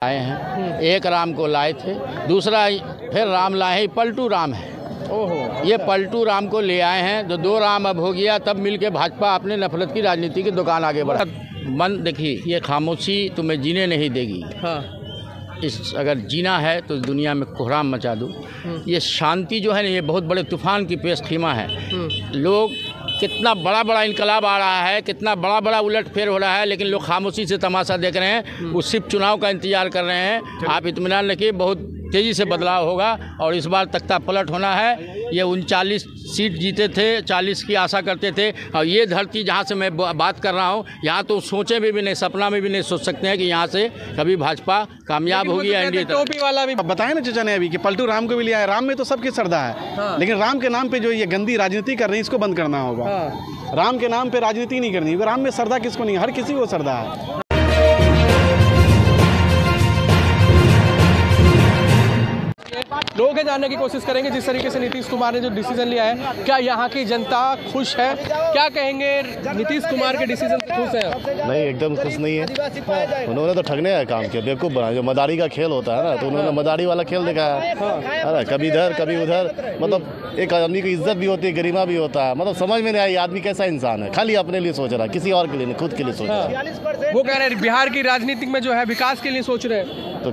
आए हैं। एक राम को लाए थे, दूसरा फिर राम लाए, पलटू राम है। ओहो, ये पलटू राम को ले आए हैं। तो दो राम अब हो गया, तब मिलके भाजपा अपने नफरत की राजनीति की दुकान आगे बढ़ा। मन देखिए, ये खामोशी तुम्हें जीने नहीं देगी। हाँ। अगर जीना है तो दुनिया में कोहराम मचा दूँ। ये शांति जो है ना, ये बहुत बड़े तूफान की पेश खीमा है। लोग कितना बड़ा बड़ा इनकलाब आ रहा है, कितना बड़ा बड़ा उलट फेर हो रहा है, लेकिन लोग खामोशी से तमाशा देख रहे हैं। वो सिर्फ चुनाव का इंतजार कर रहे हैं। आप इत्मीनान रखिए, बहुत तेज़ी से बदलाव होगा और इस बार तख्ता पलट होना है। ये 39 सीट जीते थे, 40 की आशा करते थे। और ये धरती जहाँ से मैं बात कर रहा हूँ, यहाँ तो सोचे भी नहीं, सपना में भी नहीं सोच सकते हैं कि यहाँ से कभी भाजपा कामयाब होगी। एनडीए टोपी वाला भी बताया ना चाचा ने अभी कि पलटू राम को भी लिया है। राम में तो सबकी श्रद्धा है। हाँ। लेकिन राम के नाम पे जो ये गंदी राजनीति कर रही है, इसको बंद करना होगा। हाँ। राम के नाम पे राजनीति नहीं करनी। राम में श्रद्धा किसको नहीं, हर किसी को श्रद्धा है। लोग जानने की कोशिश करेंगे जिस तरीके से नीतीश कुमार ने जो डिसीजन लिया है, क्या यहाँ की जनता खुश है? क्या कहेंगे, नीतीश कुमार के डिसीजन से खुश है? नहीं, एकदम खुश नहीं है। उन्होंने तो ठगने का काम किया, बेवकूफ़ बनाया। जो मदारी का खेल होता है ना, तो उन्होंने मदारी वाला खेल दिखाया है। कभी इधर कभी उधर। मतलब एक आदमी की इज्जत भी होती है, गरिमा भी होता है। मतलब समझ में नहीं आई आदमी कैसा इंसान है। खाली अपने लिए सोच रहा है, किसी और के लिए नहीं, खुद के लिए सोच रहा है। वो कह रहे हैं बिहार की राजनीति में जो है विकास के लिए सोच रहे हैं, तो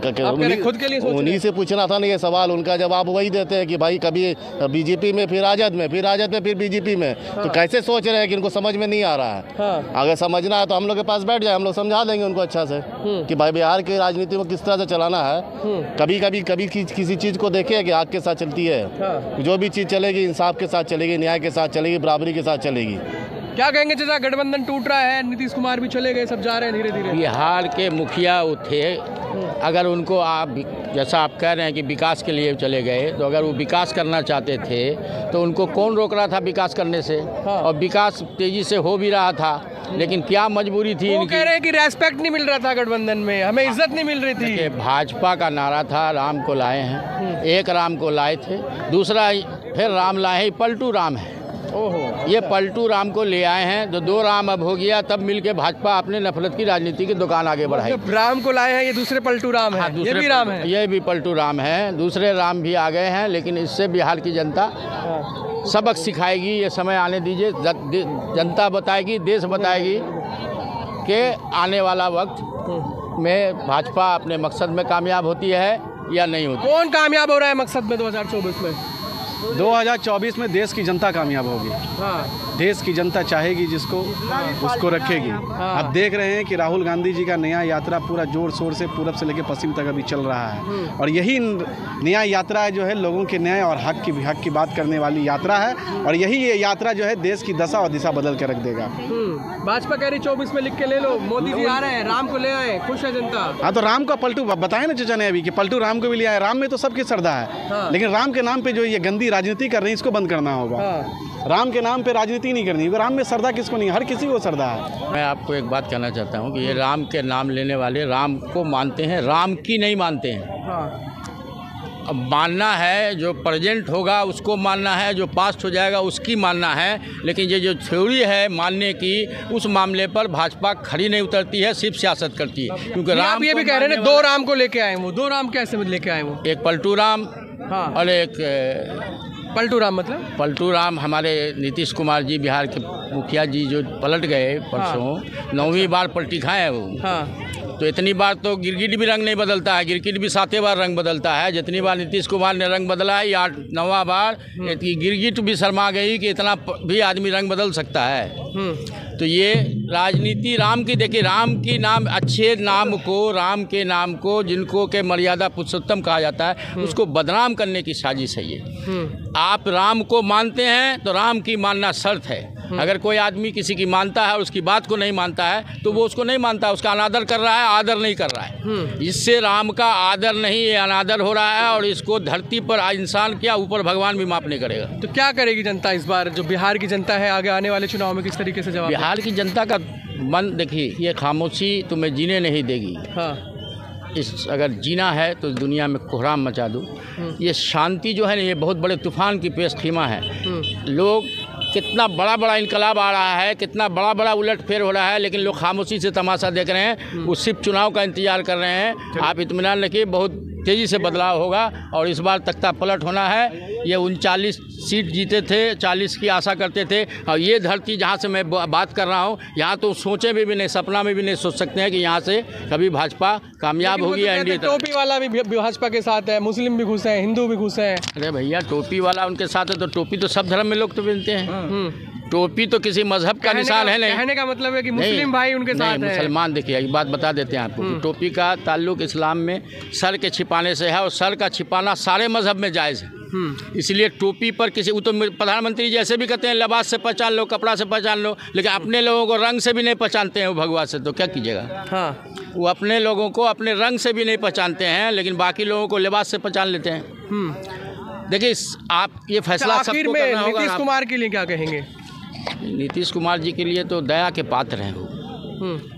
खुद के लिए उन्हीं से पूछना था ना ये सवाल। उनका जवाब वही देते हैं कि भाई कभी बीजेपी में, फिर राजद में, फिर राजद में, फिर बीजेपी में। तो कैसे सोच रहे हैं कि इनको समझ में नहीं आ रहा है। अगर समझना है तो हम लोग के पास बैठ जाए, हम लोग समझा देंगे उनको अच्छा से कि भाई बिहार की राजनीति में किस तरह से चलाना है। कभी किसी चीज़ को देखे कि आग के साथ चलती है। जो भी चीज़ चलेगी इंसाफ के साथ चलेगी, न्याय के साथ चलेगी, बराबरी के साथ चलेगी। क्या कहेंगे चाचा, गठबंधन टूट रहा है, नीतीश कुमार भी चले गए, सब जा रहे हैं धीरे धीरे। बिहार के मुखिया थे, अगर उनको आप जैसा आप कह रहे हैं कि विकास के लिए चले गए, तो अगर वो विकास करना चाहते थे तो उनको कौन रोक रहा था विकास करने से? और विकास तेजी से हो भी रहा था, लेकिन क्या मजबूरी थी? वो कह रहे हैं कि रेस्पेक्ट नहीं मिल रहा था गठबंधन में, हमें इज्जत नहीं मिल रही थी। भाजपा का नारा था राम को लाए हैं। एक राम को लाए थे, दूसरा फिर राम लाए, पलटू राम है। ओहो, ये पलटू राम को ले आए हैं। तो दो राम अब हो गया, तब मिलके भाजपा अपने नफरत की राजनीति की दुकान आगे बढ़ाई। राम को लाए हैं, ये दूसरे पलटू राम है। हाँ, ये भी राम है, ये भी पलटू राम है। दूसरे राम भी आ गए हैं, लेकिन इससे बिहार की जनता सबक सिखाएगी। ये समय आने दीजिए, जनता बताएगी, देश बताएगी कि आने वाला वक्त में भाजपा अपने मकसद में कामयाब होती है या नहीं होती। कौन कामयाब हो रहा है मकसद में 2024 में? 2024 में देश की जनता कामयाब होगी। हाँ। देश की जनता चाहेगी जिसको, उसको रखेगी। हाँ। अब देख रहे हैं कि राहुल गांधी जी का नया यात्रा पूरा जोर शोर से पूरब से लेकर पश्चिम तक अभी चल रहा है। और यही नया यात्रा जो है लोगों के न्याय और हक की बात करने वाली यात्रा है। और यही ये यात्रा जो है देश की दशा और दिशा बदल के रख देगा। भाजपा कह रही 24 में लिख के ले लो, मोदी जी आ रहे हैं, राम को ले आए, खुश है जनता। हाँ, तो राम का पलटू बताया ना चाचा ने अभी कि पलटू राम को भी लिया है। राम में तो सबकी श्रद्धा है। हाँ। लेकिन राम के नाम पे जो ये गंदी राजनीति कर रही है, इसको बंद करना होगा। हाँ। राम के नाम पे राजनीति नहीं करनी। राम में श्रद्धा किसको नहीं, हर किसी को श्रद्धा है। मैं आपको एक बात कहना चाहता हूँ कि ये राम के नाम लेने वाले राम को मानते हैं, राम की नहीं मानते हैं। हाँ। अब मानना है, जो प्रेजेंट होगा उसको मानना है, जो पास्ट हो जाएगा उसकी मानना है। लेकिन ये जो थ्योरी है मानने की, उस मामले पर भाजपा खड़ी नहीं उतरती है, सिर्फ सियासत करती है। क्योंकि राम ये भी कह रहे हैं दो राम को लेके आए, वो दो राम कैसे लेके आए? वो एक पलटू राम। हाँ। और एक पलटू राम, मतलब पलटू राम हमारे नीतीश कुमार जी, बिहार के मुखिया जी जो पलट गए परसों। हाँ। 9वीं बार पलटी खाए वो। हाँ। तो इतनी बार तो गिरगिट भी रंग नहीं बदलता है, गिरगिट भी 7वें बार रंग बदलता है। जितनी बार नीतीश कुमार ने रंग बदला है, 8-9वां बार गिरगिट भी शर्मा गई कि इतना भी आदमी रंग बदल सकता है। तो ये राजनीति राम की, देखिए राम की नाम, अच्छे नाम को, राम के नाम को, जिनको के मर्यादा पुरुषोत्तम कहा जाता है, उसको बदनाम करने की साजिश है ये। आप राम को मानते हैं तो राम की मानना शर्त है। अगर कोई आदमी किसी की मानता है और उसकी बात को नहीं मानता है तो वो उसको नहीं मानता, उसका अनादर कर रहा है, आदर नहीं कर रहा है। इससे राम का आदर नहीं, ये अनादर हो रहा है। और इसको धरती पर इंसान क्या, ऊपर भगवान भी माफ नहीं करेगा। तो क्या करेगी जनता इस बार, जो बिहार की जनता है, आगे आने वाले चुनाव में किस तरीके से जवाब? बिहार की जनता का मन देखिए, ये खामोशी तुम्हें जीने नहीं देगी। हाँ। अगर जीना है तो दुनिया में कोहराम मचा दूँ। ये शांति जो है ना, ये बहुत बड़े तूफान की पेश खीमा है। लोग कितना बड़ा बड़ा इनकलाब आ रहा है, कितना बड़ा बड़ा उलटफेर हो रहा है, लेकिन लोग खामोशी से तमाशा देख रहे हैं। वो सिर्फ चुनाव का इंतजार कर रहे हैं। आप इत्मीनान रखिए, बहुत तेज़ी से बदलाव होगा और इस बार तख्ता पलट होना है। ये 39 सीट जीते थे, 40 की आशा करते थे और ये धरती जहाँ से मैं बात कर रहा हूँ, यहाँ तो सोचे भी नहीं, सपना में भी नहीं सोच सकते हैं कि यहाँ से कभी भाजपा कामयाब होगी या एनडीए। टोपी वाला भी भाजपा के साथ है, मुस्लिम भी घुसे हैं, हिंदू भी घुसे हैं। अरे भैया, टोपी वाला उनके साथ है तो टोपी तो सब धर्म में लोग तो पहनते हैं। टोपी तो किसी मजहब का निशान है नहीं। कहने का मतलब है कि मुस्लिम भाई उनके साथ है। मुसलमान, देखिए एक बात बता देते हैं आपको कि टोपी का ताल्लुक इस्लाम में सर के छिपाने से है और सर का छिपाना सारे मजहब में जायज़ है। इसलिए टोपी पर किसी, वो तो प्रधानमंत्री जैसे भी कहते हैं लिबास से पहचान लो, कपड़ा से पहचान लो, लेकिन अपने लोगों को रंग से भी नहीं पहचानते हैं वो भगवा से, तो क्या कीजिएगा। हाँ, वो अपने लोगों को अपने रंग से भी नहीं पहचानते हैं, लेकिन बाकी लोगों को लिबास से पहचान लेते हैं। देखिए आप ये फैसला आखिर में नीतीश कुमार के लिए क्या कहेंगे? नीतीश कुमार जी के लिए तो दया के पात्र हैं वो।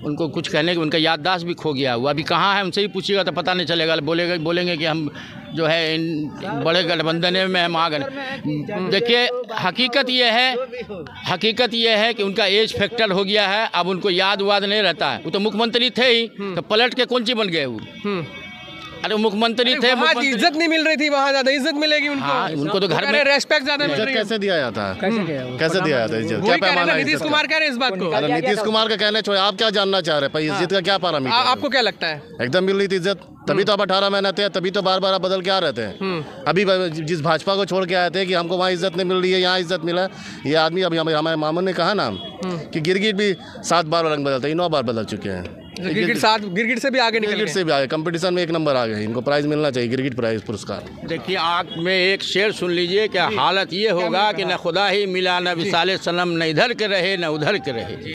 उनको कुछ कहने के, उनका याददाश्त भी खो गया। वो अभी कहाँ है, उनसे ही पूछिएगा तो पता नहीं चलेगा। बोलेंगे कि हम जो है इन बड़े गठबंधन में हम आ गए। देखिए हकीकत ये है कि उनका एज फैक्टर हो गया है। अब उनको याद नहीं रहता है। वो तो मुख्यमंत्री थे ही, तो पलट के कौन सी बन गए वो। अरे मुख्यमंत्री थे, इज्जत नहीं मिल रही थी, वहाँ ज्यादा इज्जत मिलेगी उनको। हाँ, उनको तो घर में रेस्पेक्ट ज्यादा मिल रही है। कैसे दिया जाता है, कैसे दिया जाता है इज्जत? क्या पैमाना है? नीतीश कुमार कह रहे हैं इस बात को। अरे नीतीश कुमार का कहना छोड़िए, आप क्या जानना चाह रहे हैं? इज्जत का क्या पैरामीटर? आपको क्या लगता है? एकदम मिल रही थी इज्जत, तभी तो अब 18 महीने थे, तभी तो बार बार बदल के आ रहे थे। अभी जिस भाजपा को छोड़ के आए थे कि हमको वहाँ इज्जत नहीं मिल रही है, यहाँ इज्जत मिला, ये आदमी अभी हमारे मामू ने कहा ना कि गिरगिट भी 7 बार रंग बदलते, 9 बार बदल चुके हैं। गिरगिट से भी आगे निकल गए। गिरगिट से भी आगे, कंपटीशन में 1 नंबर आ गए। इनको प्राइज मिलना चाहिए, गिरगिट प्राइज पुरस्कार। देखिए आग में एक शेर सुन लीजिए कि हालत ये होगा कि न खुदा ही मिला, न विसाले सनम, न इधर के रहे न उधर के रहे।